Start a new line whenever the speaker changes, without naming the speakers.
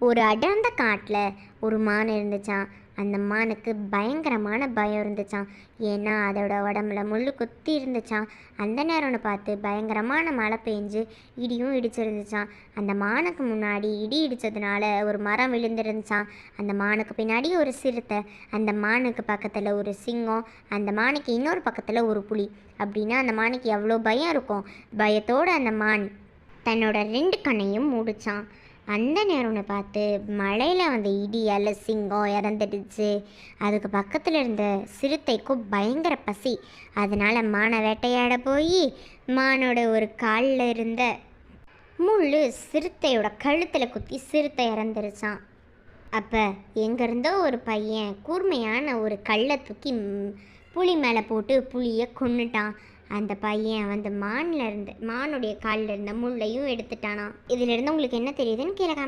ஒரு அடர்ந்த காட்டில் ஒரு மான் இருந்துச்சான். அந்த மானுக்கு பயங்கரமான பயம் இருந்துச்சான். ஏன்னா அதோட உடம்புல முள் குத்தி இருந்துச்சான். அந்த நேரம்னு பார்த்து பயங்கரமான மழை பெஞ்சு இடியும் இடிச்சிருந்துச்சான். அந்த மானுக்கு முன்னாடி இடி இடித்ததுனால ஒரு மரம் விழுந்துருந்துச்சான். அந்த மானுக்கு பின்னாடி ஒரு சிறுத்தை, அந்த மானுக்கு பக்கத்தில் ஒரு சிங்கம், அந்த மானுக்கு இன்னொரு பக்கத்தில் ஒரு புலி. அப்படின்னா அந்த மானுக்கு எவ்வளோ பயம் இருக்கும். பயத்தோடு அந்த மான் தன்னோட 2 கண்ணையும் மூடிச்சான். அந்த நேரம்னு பார்த்து மழையில் வந்த இடியால் சிங்கம் இறந்துடுச்சு. அதுக்கு பக்கத்தில் இருந்த சிறுத்தைக்கும் பயங்கர பசி. அதனால் மானை வேட்டையாட போய் மானோட ஒரு காலில் இருந்த முள் சிறுத்தையோட கழுத்தில் குத்தி சிறுத்தை இறந்துருச்சான். அப்போ எங்கேருந்தோ ஒரு பையன் கூர்மையான ஒரு கல்லை தூக்கி புலி மேலே போட்டு புலியை கொன்னுட்டான். அந்த பையன் வந்து மானுடைய காலில் இருந்த முள்ளையும் எடுத்துட்டானான். இதிலிருந்து உங்களுக்கு என்ன தெரியுதுன்னு கீழே